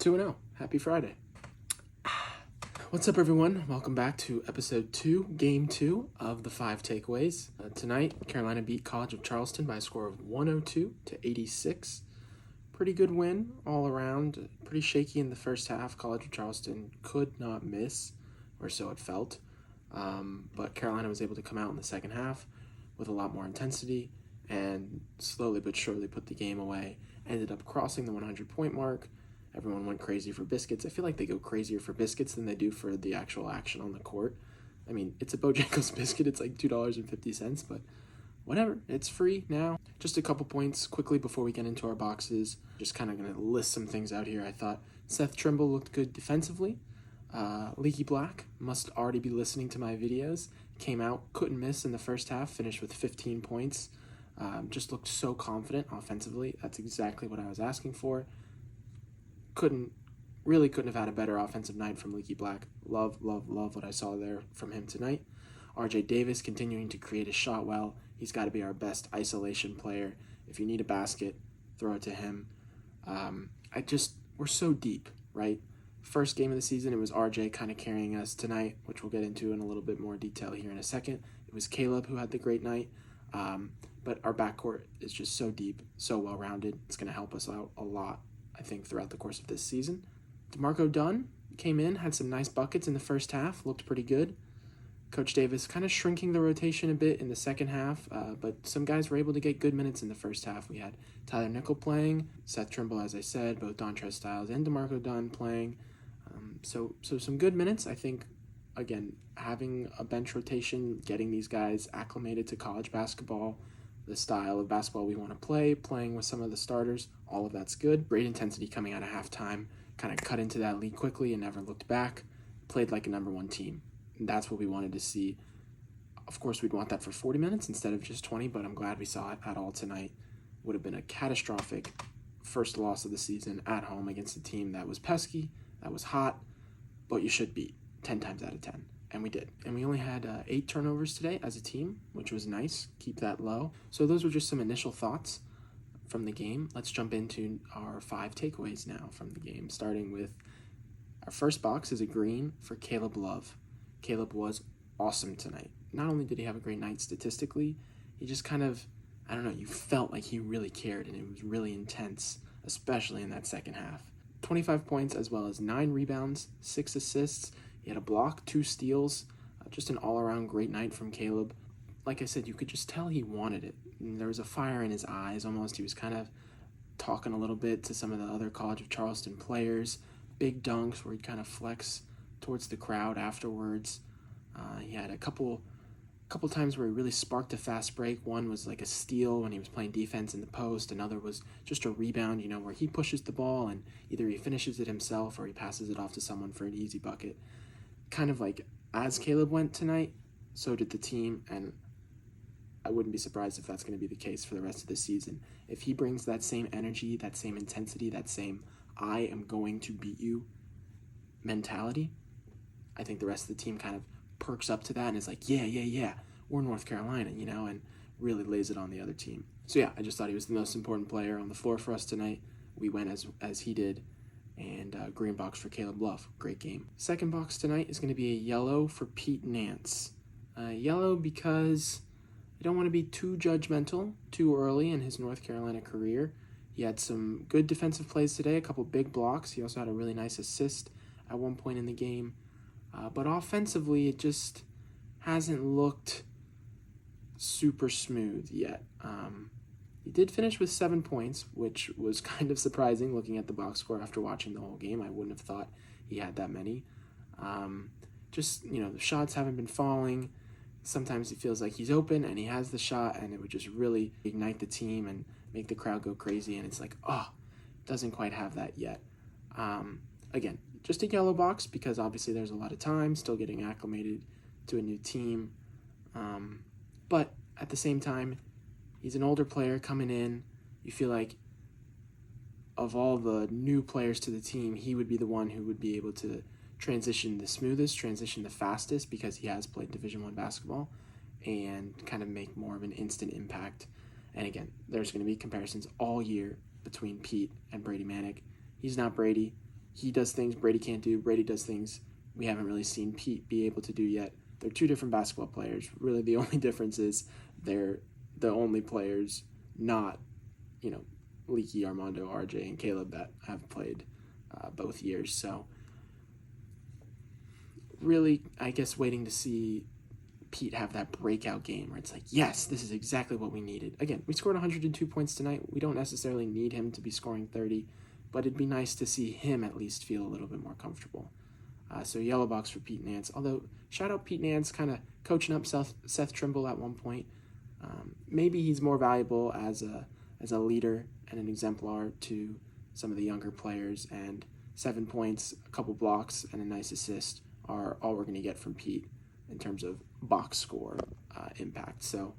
2-0. Happy Friday. What's up, everyone? Welcome back to episode 2, game 2 of the 5 takeaways. Tonight, Carolina beat College of Charleston by a score of 102-86. Pretty good win all around. Pretty shaky in the first half. College of Charleston could not miss, or so it felt. But Carolina was able to come out in the second half with a lot more intensity and slowly but surely put the game away. Ended up crossing the 100-point mark. Everyone went crazy for biscuits. I feel like they go crazier for biscuits than they do for the actual action on the court. I mean, it's a Bojangles biscuit. It's like $2.50, but whatever. It's free now. Just a couple points quickly before we get into our boxes. Just kind of going to list some things out here. I thought Seth Trimble looked good defensively. Leaky Black must already be listening to my videos. Came out, couldn't miss in the first half, finished with 15 points. Just looked so confident offensively. That's exactly what I was asking for. Couldn't have had a better offensive night from Leaky Black. Love what I saw there from him tonight. RJ Davis continuing to create a shot well. He's got to be our best isolation player. If you need a basket, throw it to him. We're so deep, right? First game of the season, it was RJ kind of carrying us tonight, which we'll get into in a little bit more detail here in a second. It was Caleb who had the great night. But our backcourt is just so deep, so well-rounded. It's going to help us out a lot, I think, throughout the course of this season. DeMarco Dunn came in, had some nice buckets in the first half, looked pretty good. Coach Davis kind of shrinking the rotation a bit in the second half, but some guys were able to get good minutes in the first half. We had Tyler Nickel playing, Seth Trimble, as I said, both Dontrez Styles and DeMarco Dunn playing. So some good minutes. I think, again, having a bench rotation, getting these guys acclimated to college basketball, the style of basketball we want to play, playing with some of the starters, all of that's good. Great intensity coming out of halftime, kind of cut into that lead quickly and never looked back. Played like a number one team. And that's what we wanted to see. Of course, we'd want that for 40 minutes instead of just 20, but I'm glad we saw it at all tonight. Would have been a catastrophic first loss of the season at home against a team that was pesky, that was hot, but you should beat 10 times out of 10. And we did. And we only had 8 turnovers today as a team, which was nice. Keep that low. So those were just some initial thoughts from the game. Let's jump into our 5 takeaways now from the game, starting with our first box is a green for Caleb Love. Caleb was awesome tonight. Not only did he have a great night statistically, he just kind of, you felt like he really cared, and it was really intense, especially in that second half. 25 points as well as 9 rebounds, 6 assists. He had a block, 2 steals, just an all-around great night from Caleb. Like I said, you could just tell he wanted it. And there was a fire in his eyes almost. He was kind of talking a little bit to some of the other College of Charleston players. Big dunks where he'd kind of flex towards the crowd afterwards. He had a couple times where he really sparked a fast break. One was like a steal when he was playing defense in the post. Another was just a rebound, where he pushes the ball and either he finishes it himself or he passes it off to someone for an easy bucket. Kind of like as Caleb went tonight, so did the team, and I wouldn't be surprised if that's going to be the case for the rest of the season. If he brings that same energy, that same intensity, that same I am going to beat you mentality, I think the rest of the team kind of perks up to that and is like, yeah, we're North Carolina, and really lays it on the other team. So yeah, I just thought he was the most important player on the floor for us tonight. We went as he did. And green box for Caleb Love. Great game. Second box tonight is going to be a yellow for Pete Nance. Yellow because I don't want to be too judgmental too early in his North Carolina career. He had some good defensive plays today, a couple big blocks. He also had a really nice assist at one point in the game. But offensively, it just hasn't looked super smooth yet. He did finish with 7 points, which was kind of surprising looking at the box score after watching the whole game. I wouldn't have thought he had that many. The shots haven't been falling. Sometimes it feels like he's open and he has the shot, and it would just really ignite the team and make the crowd go crazy. And it's like, doesn't quite have that yet. Again, just a yellow box because obviously there's a lot of time, still getting acclimated to a new team. But at the same time, he's an older player coming in. You feel like of all the new players to the team, he would be the one who would be able to transition the smoothest, transition the fastest, because he has played Division I basketball, and kind of make more of an instant impact. And again, there's going to be comparisons all year between Pete and Brady Manick. He's not Brady, he does things Brady can't do. Brady does things we haven't really seen Pete be able to do yet. They're two different basketball players. Really, the only difference is they're the only players not, Leaky, Armando, RJ, and Caleb that have played both years. So really, I guess waiting to see Pete have that breakout game where it's like, yes, this is exactly what we needed. Again, we scored 102 points tonight. We don't necessarily need him to be scoring 30, but it'd be nice to see him at least feel a little bit more comfortable. So yellow box for Pete Nance. Although, shout out Pete Nance, kind of coaching up Seth Trimble at one point. Maybe he's more valuable as a leader and an exemplar to some of the younger players, and 7 points, a couple blocks, and a nice assist are all we're going to get from Pete in terms of box score impact. So,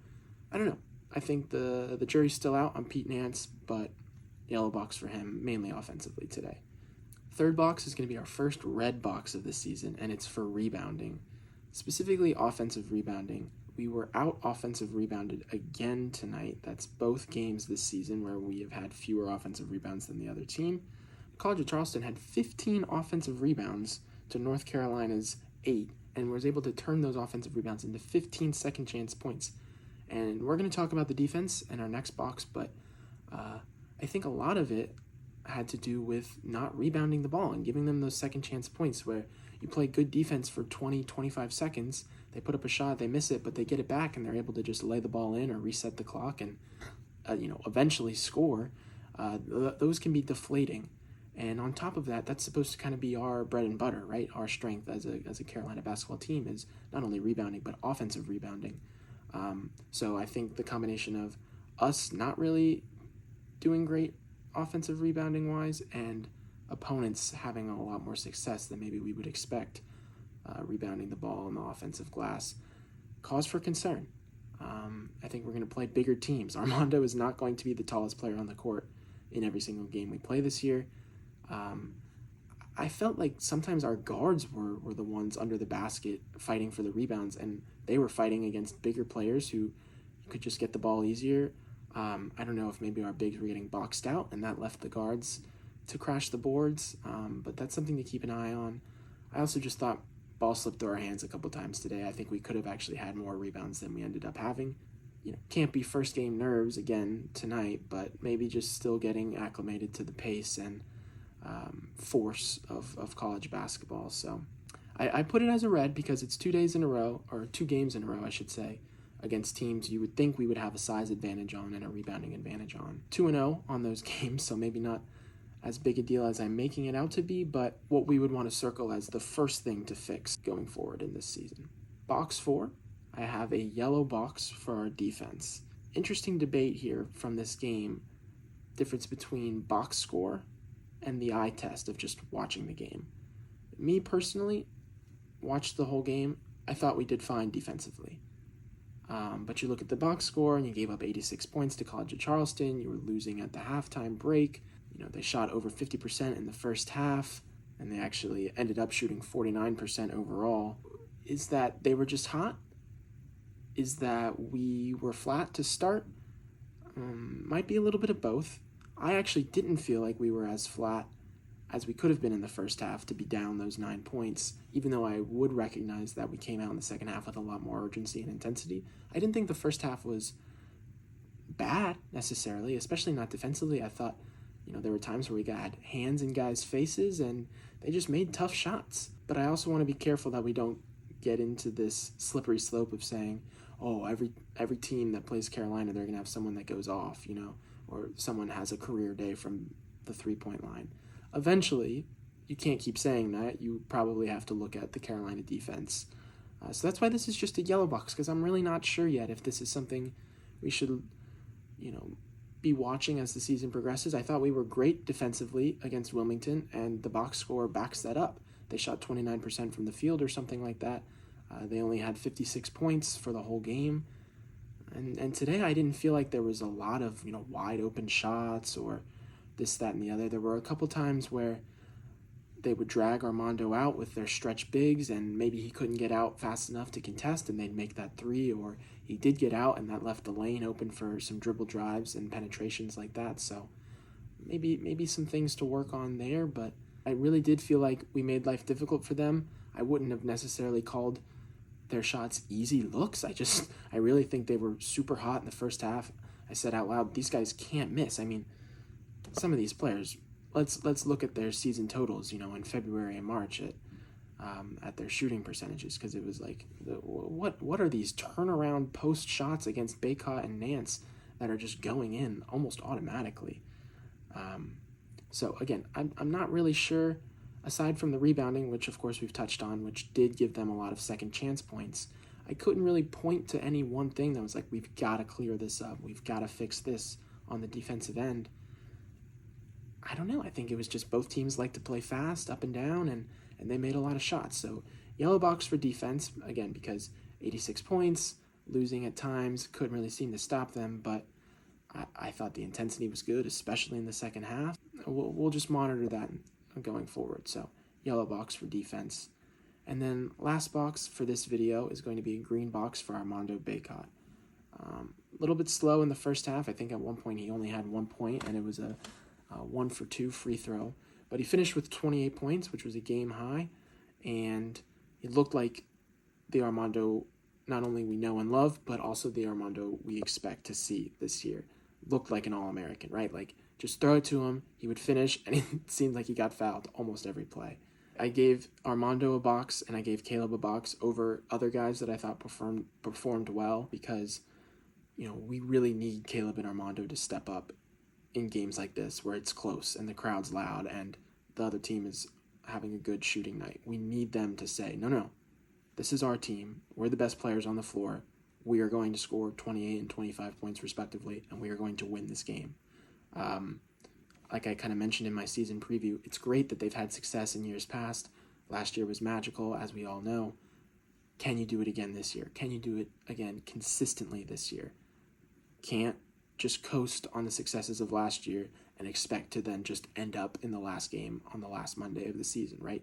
I don't know. I think the jury's still out on Pete Nance, but yellow box for him, mainly offensively today. Third box is going to be our first red box of the season, and it's for rebounding, specifically offensive rebounding. We were out offensive rebounded again tonight. That's both games this season where we have had fewer offensive rebounds than the other team. College of Charleston had 15 offensive rebounds to North Carolina's 8, and was able to turn those offensive rebounds into 15 second chance points. And we're going to talk about the defense in our next box, but I think a lot of it had to do with not rebounding the ball and giving them those second chance points where you play good defense for 20, 25 seconds, they put up a shot, they miss it, but they get it back and they're able to just lay the ball in or reset the clock and eventually score. Those can be deflating. And on top of that, that's supposed to kind of be our bread and butter, right? Our strength as a Carolina basketball team is not only rebounding, but offensive rebounding. So I think the combination of us not really doing great offensive rebounding wise and opponents having a lot more success than maybe we would expect rebounding the ball on the offensive glass cause for concern. I think we're going to play bigger teams. Armando is not going to be the tallest player on the court in every single game we play this year. I felt like sometimes our guards were the ones under the basket fighting for the rebounds, and they were fighting against bigger players who could just get the ball easier. I don't know if maybe our bigs were getting boxed out and that left the guards to crash the boards, but that's something to keep an eye on. I also just thought ball slipped through our hands a couple times today. I think we could have actually had more rebounds than we ended up having. Can't be first game nerves again tonight, but maybe just still getting acclimated to the pace and force of college basketball. So I put it as a red because it's 2 days in a row, or 2 games in a row, I should say, against teams you would think we would have a size advantage on and a rebounding advantage on. 2-0 on those games, so maybe not as big a deal as I'm making it out to be, but what we would want to circle as the first thing to fix going forward in this season. Box 4, I have a yellow box for our defense. Interesting debate here from this game, difference between box score and the eye test of just watching the game. Me personally, watched the whole game, I thought we did fine defensively. But you look at the box score and you gave up 86 points to College of Charleston. You were losing at the halftime break. They shot over 50% in the first half, and they actually ended up shooting 49% overall. Is that they were just hot? Is that we were flat to start? Might be a little bit of both. I actually didn't feel like we were as flat as we could have been in the first half to be down those 9 points, even though I would recognize that we came out in the second half with a lot more urgency and intensity. I didn't think the first half was bad necessarily, especially not defensively. I thought, there were times where we got hands in guys' faces and they just made tough shots. But I also want to be careful that we don't get into this slippery slope of saying, oh, every team that plays Carolina, they're going to have someone that goes off, or someone has a career day from the 3-point line. Eventually, you can't keep saying that. You probably have to look at the Carolina defense. So that's why this is just a yellow box, because I'm really not sure yet if this is something we should, be watching as the season progresses. I thought we were great defensively against Wilmington, and the box score backs that up. They shot 29% from the field or something like that. They only had 56 points for the whole game. And today I didn't feel like there was a lot of, wide open shots or this, that, and the other. There were a couple times where they would drag Armando out with their stretch bigs, and maybe he couldn't get out fast enough to contest, and they'd make that 3, or he did get out, and that left the lane open for some dribble drives and penetrations like that. So maybe some things to work on there, but I really did feel like we made life difficult for them. I wouldn't have necessarily called their shots easy looks. I really think they were super hot in the first half. I said out loud, these guys can't miss. I mean, some of these players, let's look at their season totals, in February and March at their shooting percentages, because it was like, what are these turnaround post shots against Baycott and Nance that are just going in almost automatically? So again, I'm not really sure, aside from the rebounding, which of course we've touched on, which did give them a lot of second chance points. I couldn't really point to any one thing that was like, we've got to clear this up, we've got to fix this on the defensive end. I don't know. I think it was just both teams like to play fast, up and down, and they made a lot of shots. So yellow box for defense, again, because 86 points, losing at times, couldn't really seem to stop them, but I thought the intensity was good, especially in the second half. We'll just monitor that going forward. So yellow box for defense. And then last box for this video is going to be a green box for Armando Baycott. A little bit slow in the first half. I think at one point he only had 1 point, and it was a 1-for-2 free throw. But he finished with 28 points, which was a game high, and it looked like the Armando not only we know and love, but also the Armando we expect to see this year. Looked like an All-American, right? Like, just throw it to him, he would finish, and it seemed like he got fouled almost every play. I gave Armando a box, and I gave Caleb a box over other guys that I thought performed well, because, we really need Caleb and Armando to step up in games like this where it's close and the crowd's loud and the other team is having a good shooting night. We need them to say, no, this is our team. We're the best players on the floor. We are going to score 28 and 25 points respectively, and we are going to win this game. Like I kind of mentioned in my season preview, it's great that they've had success in years past. Last year was magical, as we all know. Can you do it again this year? Can you do it again consistently this year? Can't just coast on the successes of last year and expect to then just end up in the last game on the last Monday of the season, right?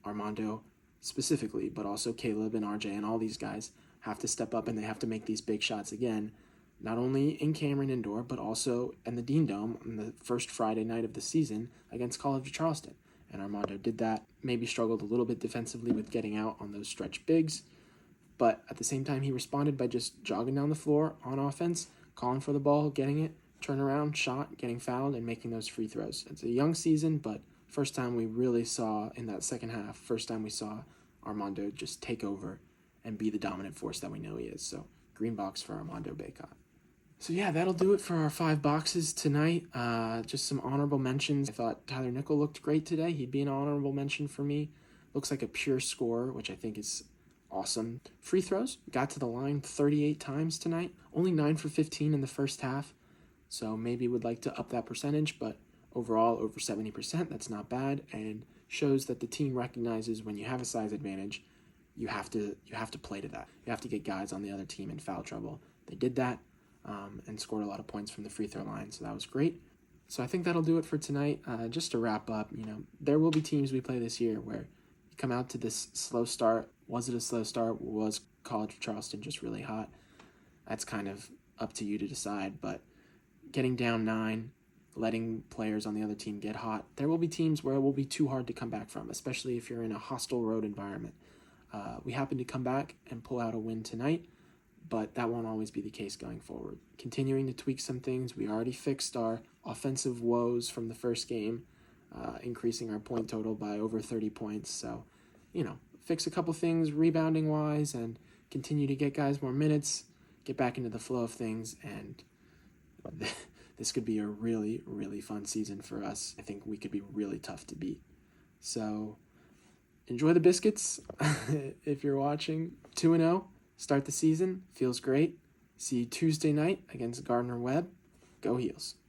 Armando specifically, but also Caleb and RJ and all these guys have to step up, and they have to make these big shots again, not only in Cameron Indoor, but also in the Dean Dome on the first Friday night of the season against College of Charleston. And Armando did that, maybe struggled a little bit defensively with getting out on those stretch bigs, but at the same time he responded by just jogging down the floor on offense, calling for the ball, getting it, turn around, shot, getting fouled, and making those free throws. It's a young season, but first time we really saw in that second half, first time we saw Armando just take over and be the dominant force that we know he is. So green box for Armando Baycott. So yeah, that'll do it for our 5 boxes tonight. Just some honorable mentions. I thought Tyler Nickel looked great today. He'd be an honorable mention for me. Looks like a pure scorer, which I think is awesome. Free throws, got to the line 38 times tonight. Only 9 for 15 in the first half. So maybe would like to up that percentage, but overall over 70%, that's not bad, and shows that the team recognizes when you have a size advantage, you have to play to that. You have to get guys on the other team in foul trouble. They did that and scored a lot of points from the free throw line, so that was great. So I think that'll do it for tonight. Just to wrap up, there will be teams we play this year where you come out to this slow start. Was it a slow start? Was College of Charleston just really hot? That's kind of up to you to decide, but getting down 9, letting players on the other team get hot, there will be teams where it will be too hard to come back from, especially if you're in a hostile road environment. We happened to come back and pull out a win tonight, but that won't always be the case going forward. Continuing to tweak some things. We already fixed our offensive woes from the first game, increasing our point total by over 30 points. So, fix a couple things rebounding-wise and continue to get guys more minutes, get back into the flow of things, and this could be a really, really fun season for us. I think we could be really tough to beat. So enjoy the biscuits if you're watching. 2-0, start the season, feels great. See you Tuesday night against Gardner-Webb. Go Heels.